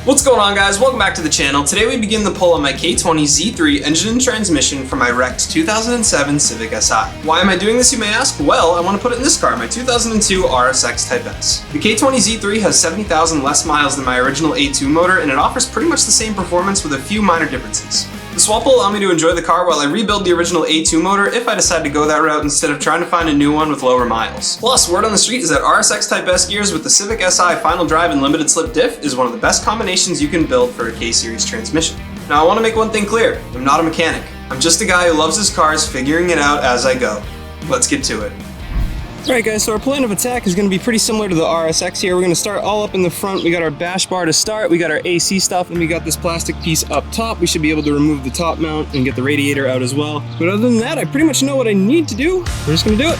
What's going on, guys? Welcome back to the channel. Today we begin the pull on my K20z3 engine and transmission for my wrecked 2007 Civic SI. Why am I doing this, you may ask? Well, I want to put it in this car, my 2002 RSX Type S. The K20z3 has 70,000 less miles than my original A2 motor, and it offers pretty much the same performance with a few minor differences. The swap will allow me to enjoy the car while I rebuild the original A2 motor if I decide to go that route instead of trying to find a new one with lower miles. Plus, word on the street is that RSX Type S gears with the Civic SI final drive and limited slip diff is one of the best combinations you can build for a K-Series transmission. Now I want to make one thing clear, I'm not a mechanic. I'm just a guy who loves his cars, figuring it out as I go. Let's get to it. Alright guys, so our plan of attack is going to be pretty similar to the RSX here. We're going to start all up in the front. We got our bash bar to start, we got our AC stuff, and we got this plastic piece up top. We should be able to remove the top mount and get the radiator out as well. But other than that, I pretty much know what I need to do. We're just going to do it.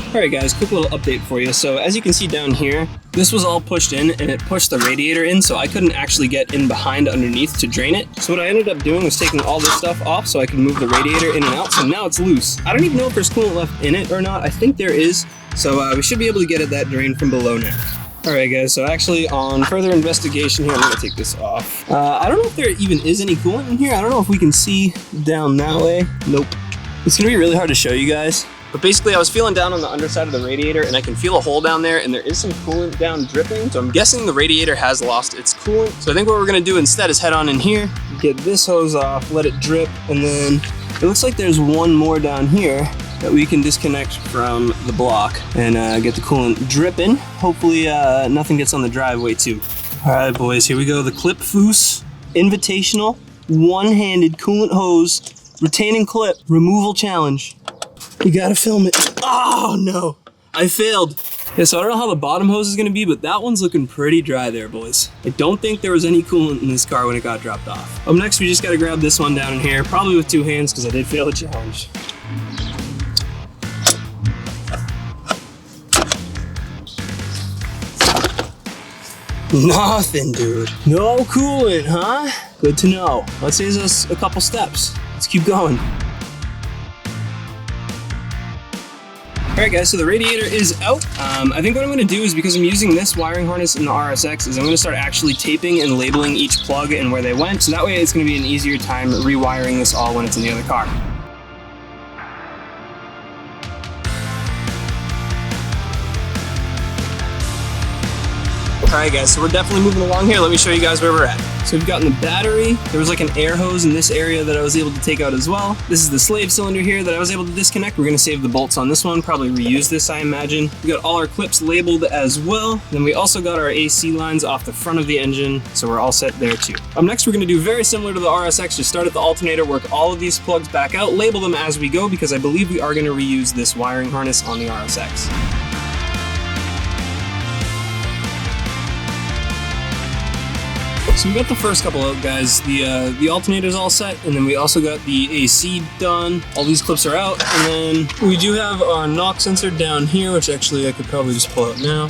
Alright guys, quick little update for you. So as you can see down here, this was all pushed in and it pushed the radiator in, so I couldn't actually get in behind underneath to drain it. So what I ended up doing was taking all this stuff off so I could move the radiator in and out, so now it's loose. I don't even know if there's coolant left in it or not. I think there is, so we should be able to get at that drain from below now. Alright guys, so actually on further investigation here, I'm going to take this off. I don't know if there even is any coolant in here. I don't know if we can see down that way. Nope. It's going to be really hard to show you guys. But basically I was feeling down on the underside of the radiator and I can feel a hole down there and there is some coolant down dripping. So I'm guessing the radiator has lost its coolant. So I think what we're gonna do instead is head on in here, get this hose off, let it drip, and then it looks like there's one more down here that we can disconnect from the block and get the coolant dripping. Hopefully nothing gets on the driveway too. All right boys, here we go. The Clip Foos Invitational one-handed coolant hose retaining clip removal challenge. You gotta film it. Oh no, I failed. Yeah, so I don't know how the bottom hose is gonna be, but that one's looking pretty dry there, boys. I don't think there was any coolant in this car when it got dropped off. Up next, we just gotta grab this one down in here, probably with two hands because I did fail the challenge. Nothing, dude. No coolant, huh? Good to know. That saves us a couple steps. Let's keep going. Alright guys, so the radiator is out. I think what I'm going to do is, because I'm using this wiring harness in the RSX, is I'm going to start actually taping and labeling each plug and where they went, so that way it's going to be an easier time rewiring this all when it's in the other car. Alright guys, so we're definitely moving along here. Let me show you guys where we're at. So we've gotten the battery. There was like an air hose in this area that I was able to take out as well. This is the slave cylinder here that I was able to disconnect. We're gonna save the bolts on this one, probably reuse this, I imagine. We got all our clips labeled as well. Then we also got our AC lines off the front of the engine, so we're all set there too. Next we're gonna do very similar to the RSX, just start at the alternator, work all of these plugs back out, label them as we go, because I believe we are gonna reuse this wiring harness on the RSX. So we got the first couple out, guys. The alternator's all set, and then we also got the AC done. All these clips are out, and then we do have our knock sensor down here, which actually I could probably just pull out now.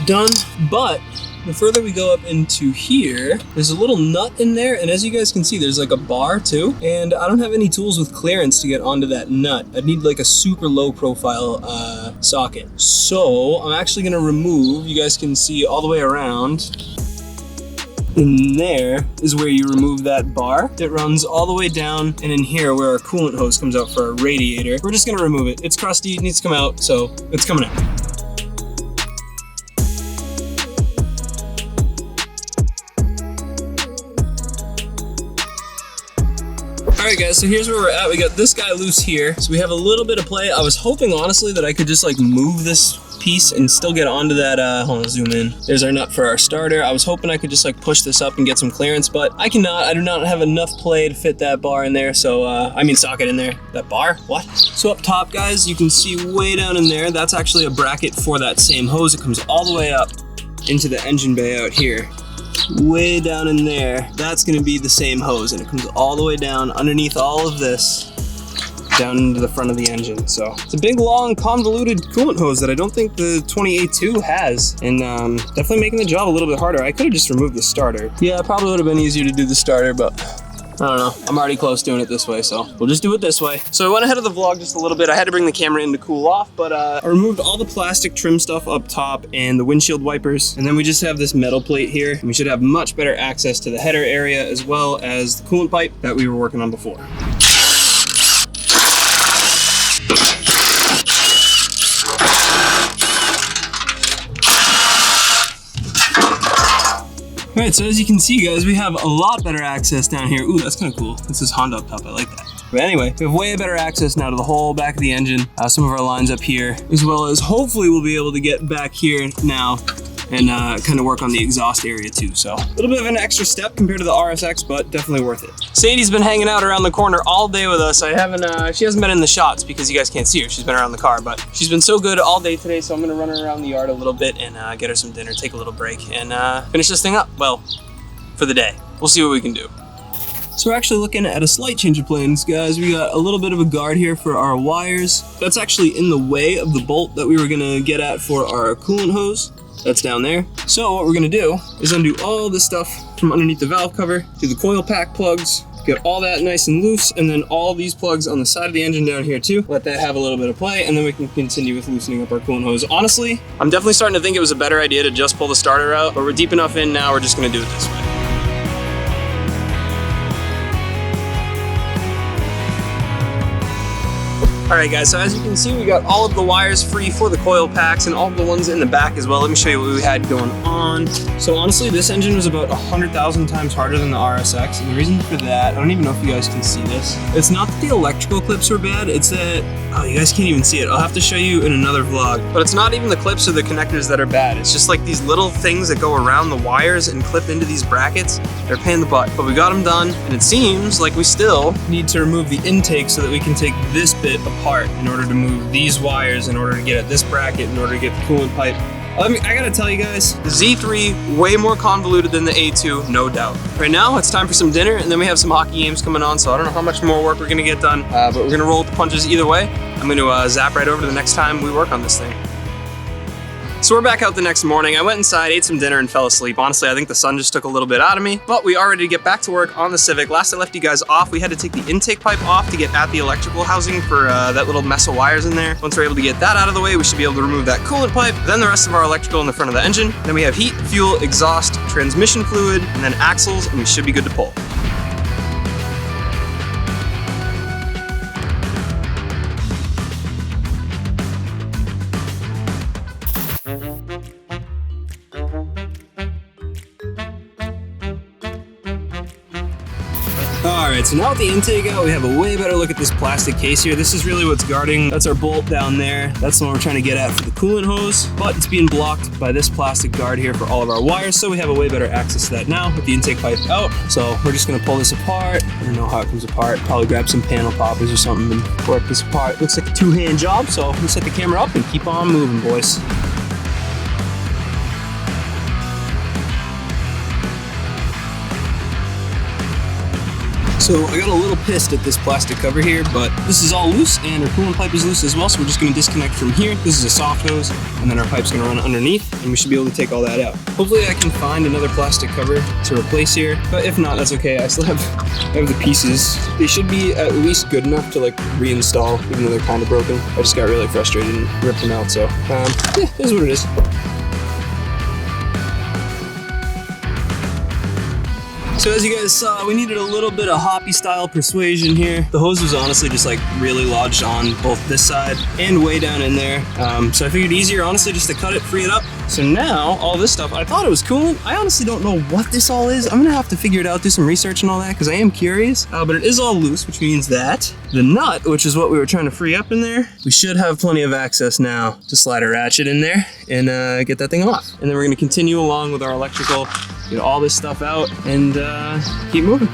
Done, but the further we go up into here, there's a little nut in there, and as you guys can see, there's like a bar too, and I don't have any tools with clearance to get onto that nut. I'd need like a super low profile socket. So I'm actually gonna remove, you guys can see all the way around, and there is where you remove that bar. It runs all the way down, and in here where our coolant hose comes out for our radiator, we're just gonna remove it. It's crusty, it needs to come out, so it's coming out. Alright guys, so here's where we're at. We got this guy loose here, so we have a little bit of play. I was hoping honestly that I could just like move this piece and still get onto that, hold on, zoom in. There's our nut for our starter. I was hoping I could just like push this up and get some clearance, but I cannot. I do not have enough play to fit that bar in there, so I mean socket in there. That bar? What? So up top guys, you can see way down in there, that's actually a bracket for that same hose. It comes all the way up into the engine bay out here. Way down in there, that's gonna be the same hose, and it comes all the way down underneath all of this down into the front of the engine. So it's a big, long, convoluted coolant hose that I don't think the 20A2 has, and definitely making the job a little bit harder. I could have just removed the starter. Yeah, it probably would have been easier to do the starter, but I don't know. I'm already close doing it this way, so we'll just do it this way. So I went ahead of the vlog just a little bit. I had to bring the camera in to cool off, but I removed all the plastic trim stuff up top and the windshield wipers. And then we just have this metal plate here. And we should have much better access to the header area as well as the coolant pipe that we were working on before. All right, so as you can see, guys, we have a lot better access down here. Ooh, that's kind of cool. This is Honda up top, I like that. But anyway, we have way better access now to the whole back of the engine, some of our lines up here, as well as hopefully we'll be able to get back here now and kind of work on the exhaust area too. So a little bit of an extra step compared to the RSX, but definitely worth it. Sadie's been hanging out around the corner all day with us. She hasn't been in the shots because you guys can't see her. She's been around the car, but she's been so good all day today. So I'm gonna run her around the yard a little bit and get her some dinner, take a little break, and finish this thing up. Well, for the day. We'll see what we can do. So we're actually looking at a slight change of plans, guys. We got a little bit of a guard here for our wires. That's actually in the way of the bolt that we were gonna get at for our coolant hose. That's down there. So what we're gonna do is undo all this stuff from underneath the valve cover, do the coil pack plugs, get all that nice and loose, and then all these plugs on the side of the engine down here too. Let that have a little bit of play, and then we can continue with loosening up our coolant hose. Honestly, I'm definitely starting to think it was a better idea to just pull the starter out, but we're deep enough in now, we're just gonna do it this way. All right, guys, so as you can see, we got all of the wires free for the coil packs and all of the ones in the back as well. Let me show you what we had going on. So honestly, this engine was about 100,000 times harder than the RSX. And the reason for that, I don't even know if you guys can see this. It's not that the electrical clips were bad, it's that, oh, you guys can't even see it. I'll have to show you in another vlog. But it's not even the clips or the connectors that are bad. It's just like these little things that go around the wires and clip into these brackets. They're a pain in the butt, but we got them done. And it seems like we still need to remove the intake so that we can take this bit apart in order to move these wires, in order to get at this bracket, in order to get the coolant pipe. I gotta tell you guys, the Z3, way more convoluted than the A2, no doubt. Right now, it's time for some dinner, and then we have some hockey games coming on, so I don't know how much more work we're gonna get done, but we're gonna roll with the punches either way. I'm gonna zap right over to the next time we work on this thing. So we're back out the next morning. I went inside, ate some dinner, and fell asleep. Honestly, I think the sun just took a little bit out of me, but we are ready to get back to work on the Civic. Last I left you guys off, we had to take the intake pipe off to get at the electrical housing for that little mess of wires in there. Once we're able to get that out of the way, we should be able to remove that coolant pipe, then the rest of our electrical in the front of the engine. Then we have heat, fuel, exhaust, transmission fluid, and then axles, and we should be good to pull. Alright, so now with the intake out, we have a way better look at this plastic case here. This is really what's guarding. That's our bolt down there. That's the one we're trying to get at for the coolant hose, but it's being blocked by this plastic guard here for all of our wires, so we have a way better access to that now with the intake pipe out. So we're just gonna pull this apart. I don't know how it comes apart. Probably grab some panel poppers or something and work this apart. Looks like a two-hand job, so we'll set the camera up and keep on moving, boys. So I got a little pissed at this plastic cover here, but this is all loose and our coolant pipe is loose as well, so we're just gonna disconnect from here. This is a soft hose, and then our pipe's gonna run underneath, and we should be able to take all that out. Hopefully I can find another plastic cover to replace here, but if not, that's okay. I still have the pieces. They should be at least good enough to like reinstall, even though they're kind of broken. I just got really frustrated and ripped them out, so yeah, it is what it is. So as you guys saw, we needed a little bit of hoppy style persuasion here. The hose was honestly just like really lodged on both this side and way down in there. So I figured easier honestly just to cut it, free it up. So now all this stuff, I thought it was coolant. I honestly don't know what this all is. I'm gonna have to figure it out, do some research and all that, because I am curious. But it is all loose, which means that the nut, which is what we were trying to free up in there, we should have plenty of access now to slide a ratchet in there and get that thing off. And then we're gonna continue along with our electrical, get all this stuff out and keep moving.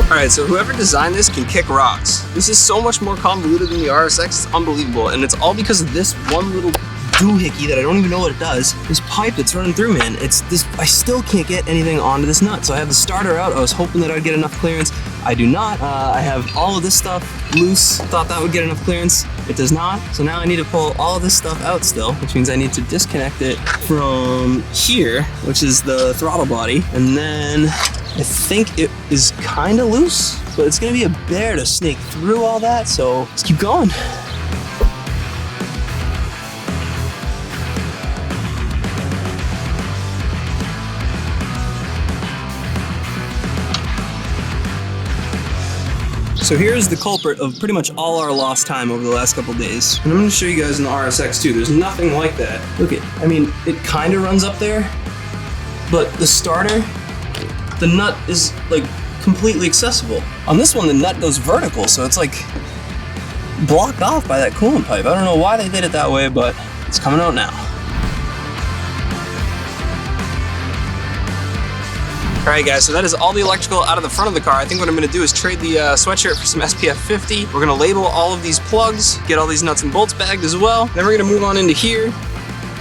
Alright, so whoever designed this can kick rocks. This is so much more convoluted than the RSX, it's unbelievable. And it's all because of this one little doohickey that I don't even know what it does. This pipe that's running through, man. It's this, I still can't get anything onto this nut. So I have the starter out. I was hoping that I'd get enough clearance. I do not. I have all of this stuff loose. Thought that would get enough clearance. It does not. So now I need to pull all of this stuff out still, which means I need to disconnect it from here, which is the throttle body. And then I think it is kind of loose, but it's gonna be a bear to snake through all that. So let's keep going. So here's the culprit of pretty much all our lost time over the last couple days. And I'm gonna show you guys in the RSX too. There's nothing like that. Look at, I mean, it kind of runs up there, but the starter, the nut is like completely accessible. On this one, the nut goes vertical, so it's like blocked off by that coolant pipe. I don't know why they did it that way, but it's coming out now. Alright guys, so that is all the electrical out of the front of the car. I think what I'm going to do is trade the sweatshirt for some SPF 50. We're going to label all of these plugs, get all these nuts and bolts bagged as well. Then we're going to move on into here.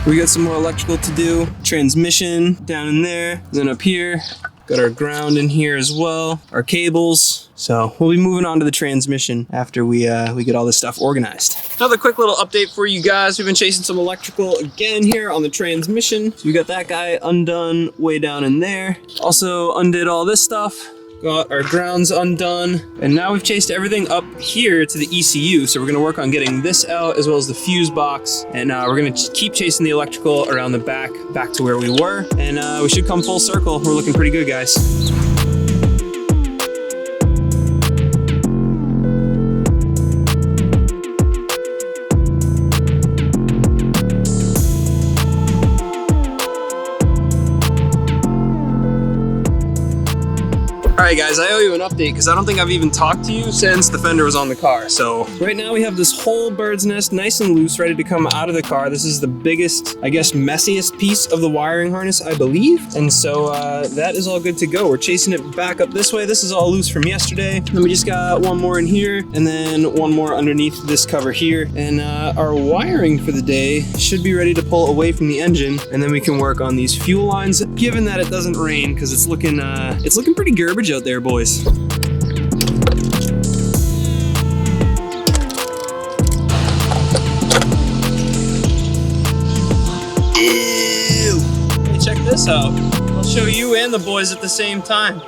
We got some more electrical to do. Transmission down in there. Then up here, got our ground in here as well. Our cables. So we'll be moving on to the transmission after we get all this stuff organized. Another quick little update for you guys. We've been chasing some electrical again here on the transmission. So we got that guy undone way down in there. Also undid all this stuff. Got our grounds undone. And now we've chased everything up here to the ECU. So we're gonna work on getting this out as well as the fuse box. And we're gonna keep chasing the electrical around the back to where we were. And we should come full circle. We're looking pretty good, guys. Alright guys, I owe you an update because I don't think I've even talked to you since the fender was on the car. So right now we have this whole bird's nest nice and loose, ready to come out of the car. This is the biggest, I guess, messiest piece of the wiring harness, I believe. And so that is all good to go. We're chasing it back up this way. This is all loose from yesterday. Then we just got one more in here and then one more underneath this cover here. And our wiring for the day should be ready to pull away from the engine. And then we can work on these fuel lines, given that it doesn't rain, because it's looking pretty garbage out there, boys. Ew. Hey, check this out. I'll show you and the boys at the same time.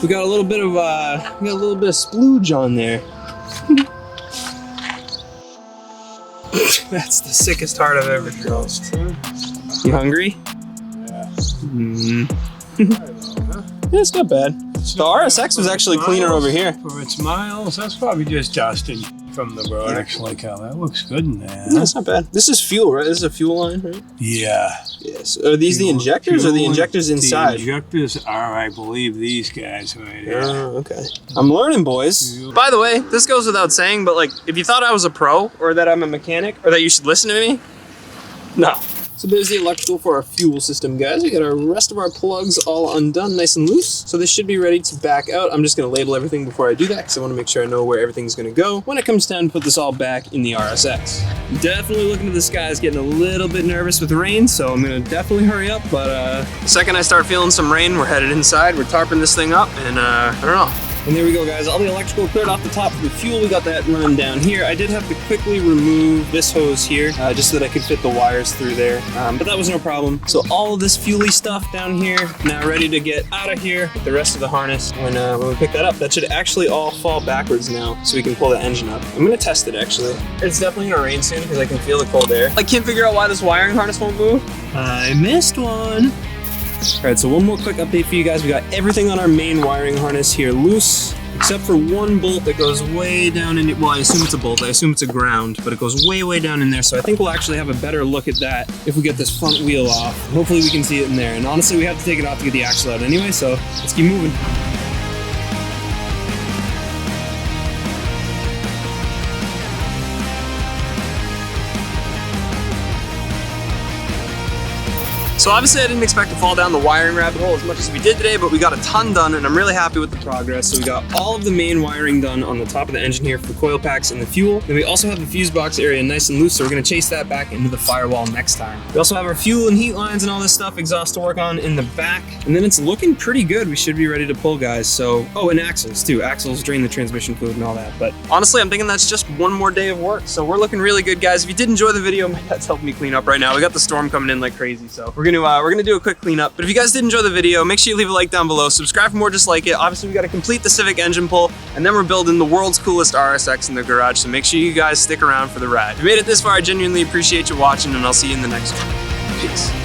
We got a little bit of splooge on there. That's the sickest heart I've ever drawn. You hungry? Yeah. Yeah, it's not bad. The RSX was actually cleaner over here. For its miles, that's probably just dusting from the road. Actually, Cal, that looks good in there. No, it's not bad. This is fuel, right? This is a fuel line, right? Yeah. Yes. Are these the injectors or the injectors inside? The injectors are, I believe, these guys right here. Oh, okay. I'm learning, boys. By the way, this goes without saying, but like, if you thought I was a pro or that I'm a mechanic or that you should listen to me, no. So there's the electrical for our fuel system, guys. We got our rest of our plugs all undone, nice and loose. So this should be ready to back out. I'm just gonna label everything before I do that because I wanna make sure I know where everything's gonna go when it comes time to put this all back in the RSX. Definitely looking at the skies, getting a little bit nervous with rain, so I'm gonna definitely hurry up, but the second I start feeling some rain, we're headed inside, we're tarping this thing up, and I don't know. And there we go, guys. All the electrical cleared off the top of the fuel. We got that running down here. I did have to quickly remove this hose here just so that I could fit the wires through there, but that was no problem. So all of this fuely stuff down here, now ready to get out of here with the rest of the harness. When we pick that up, that should actually all fall backwards now so we can pull the engine up. I'm gonna test it actually. It's definitely gonna rain soon because I can feel the cold air. I can't figure out why this wiring harness won't move. I missed one. All right, so one more quick update for you guys. We got everything on our main wiring harness here loose, except for one bolt that goes way down in it. Well, I assume it's a bolt, I assume it's a ground, but it goes way, way down in there. So I think we'll actually have a better look at that if we get this front wheel off. Hopefully we can see it in there. And honestly, we have to take it off to get the axle out anyway, so let's keep moving. So obviously I didn't expect to fall down the wiring rabbit hole as much as we did today, but we got a ton done and I'm really happy with the progress. So we got all of the main wiring done on the top of the engine here for the coil packs and the fuel. Then we also have the fuse box area nice and loose, so we're gonna chase that back into the firewall next time. We also have our fuel and heat lines and all this stuff, exhaust to work on in the back. And then it's looking pretty good. We should be ready to pull, guys. So, oh, and axles too. Axles drain the transmission fluid and all that. But honestly, I'm thinking that's just one more day of work. So we're looking really good, guys. If you did enjoy the video, my dad's helping me clean up right now. We got the storm coming in like crazy, so we're gonna do a quick cleanup. But if you guys did enjoy the video, make sure you leave a like down below, subscribe for more just like it. Obviously, we got to complete the Civic engine pull, and then we're building the world's coolest RSX in the garage. So make sure you guys stick around for the ride. If you made it this far, I genuinely appreciate you watching, and I'll see you in the next one. Peace.